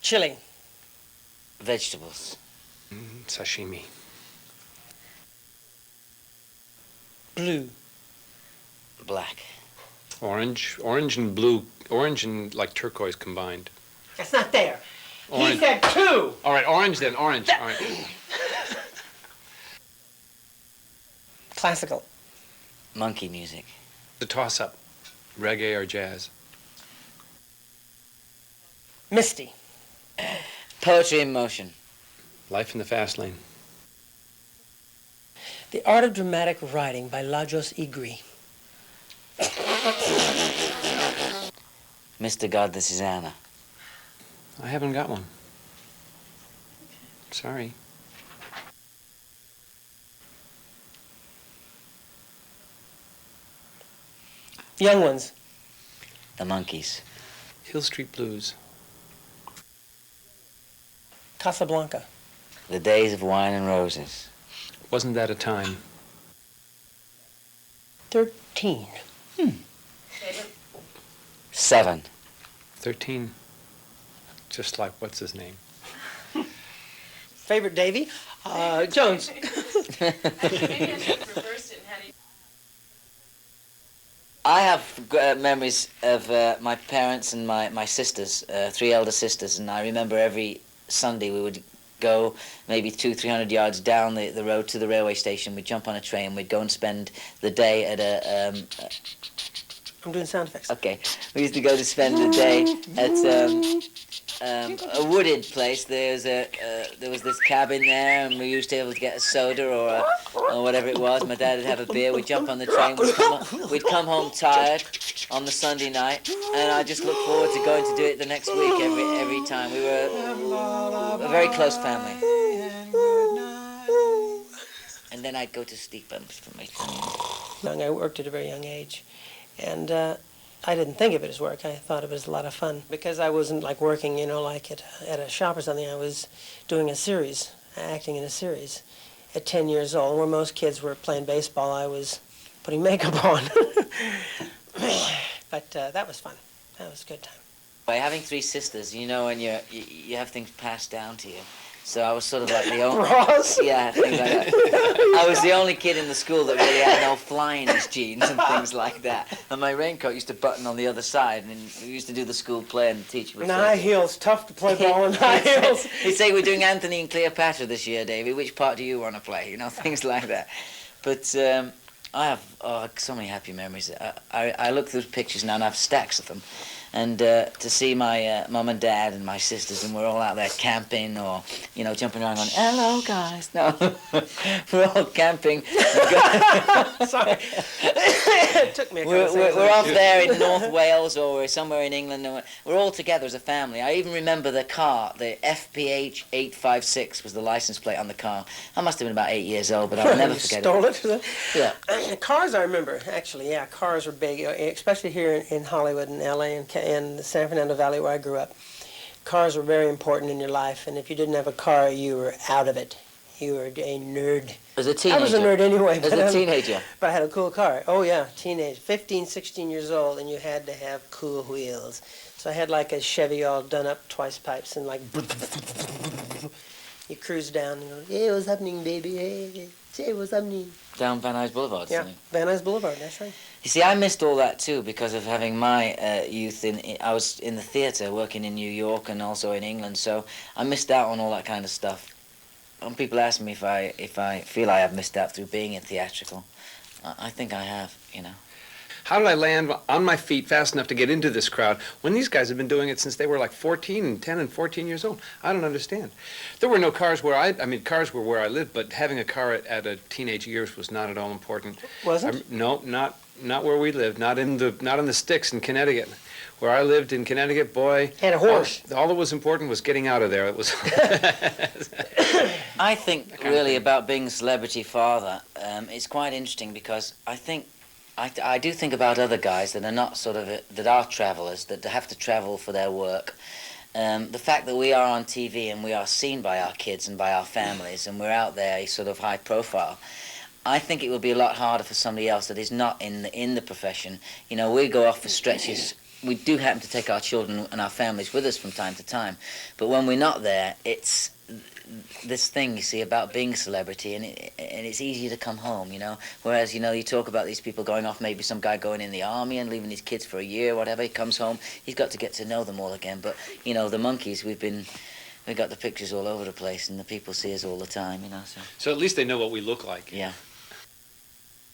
Chili. Vegetables. Sashimi. Blue. Black. Orange. Orange and blue. Orange and like turquoise combined. That's not there. Orange. He said 2. All right, orange then. Orange. All right. Classical. Monkey music. The toss-up. Reggae or jazz. Misty. Poetry in motion. Life in the fast lane. The Art of Dramatic Writing by Lajos Igri. Mr. God, this is Anna. I haven't got one. Sorry. Young Ones. The Monkees. Hill Street Blues. Casablanca. The Days of Wine and Roses. Wasn't that a time? 13. 7. 13. Just like, what's his name? Favorite Davy? Jones. I have memories of my parents and my sisters, 3 elder sisters, and I remember every Sunday we would go maybe 200-300 yards down the road to the railway station. We'd jump on a train, we'd go and spend the day at a... I'm doing sound effects. Okay. We used to go to spend the day at a wooded place. There was this cabin there, and we used to be able to get a soda or whatever it was. My dad would have a beer. We'd jump on the train. We'd come home tired on the Sunday night, and I just look forward to going to do it the next week every time. We were a very close family. And then I'd go to sleep for my... I worked at a very young age. And I didn't think of it as work. I thought it was a lot of fun. Because I wasn't like working, like at a shop or something. I was doing a series, acting in a series. At 10 years old, where most kids were playing baseball, I was putting makeup on. But that was fun. That was a good time. By having 3 sisters, and you have things passed down to you. So I was sort of like the only... Ross? Yeah, things like that. I was the only kid in the school that really had no fly in his jeans and things like that. And my raincoat used to button on the other side, and we used to do the school play, and the teacher would say... high heels, tough to play ball in high heels. He'd say, we're doing Anthony and Cleopatra this year, Davy. Which part do you want to play? Things like that. But I have so many happy memories. I look through pictures now, and I have stacks of them. And to see my mum and dad and my sisters, and we're all out there camping or, jumping around going, hello, guys. No, we're all camping. Sorry. It took me a couple seconds. We're off there in North Wales or we're somewhere in England. And we're all together as a family. I even remember the car, the FPH 856 was the license plate on the car. I must have been about 8 years old, but I'll never forget stole it. Stole it? Yeah. Cars, I remember, actually, yeah. Cars were big, especially here in Hollywood and L.A. and the San Fernando Valley where I grew up. Cars were very important in your life, and if you didn't have a car, you were out of it. You were a nerd. As a teenager? I was a nerd anyway. As a teenager? But I had a cool car. Oh, yeah, teenage. 15, 16 years old, and you had to have cool wheels. So I had like a Chevy all done up, twice pipes, and like... You cruise down and go, hey, what's happening, baby? Hey, what's happening? Down Van Nuys Boulevard. Yeah, Van Nuys Boulevard, that's right. You see, I missed all that too because of having my youth I was in the theatre working in New York and also in England, so I missed out on all that kind of stuff. When people ask me if I feel I have missed out through being in theatrical, I think I have, How did I land on my feet fast enough to get into this crowd when these guys have been doing it since they were like 10 and 14 years old? I don't understand. There were no cars where cars were where I lived, but having a car at a teenage years was not at all important. Wasn't? No, not where we lived, not in the sticks in Connecticut. Where I lived in Connecticut, boy. Had a horse. All that was important was getting out of there. It was. I think really about being a celebrity father, it's quite interesting because I do think about other guys that are not that are travellers, that have to travel for their work. The fact that we are on TV and we are seen by our kids and by our families and we're out there sort of high profile, I think it would be a lot harder for somebody else that is not in the profession. We go off for stretches we do happen to take our children and our families with us from time to time, but when we're not there, it's this thing, you see, about being a celebrity, and it's easier to come home, you know. Whereas, you know, you talk about these people going off, maybe some guy going in the army and leaving his kids for a year, whatever. He comes home, he's got to get to know them all again. But you know, the Monkees, we've got the pictures all over the place, and the people see us all the time, you know. So So at least they know what we look like. yeah.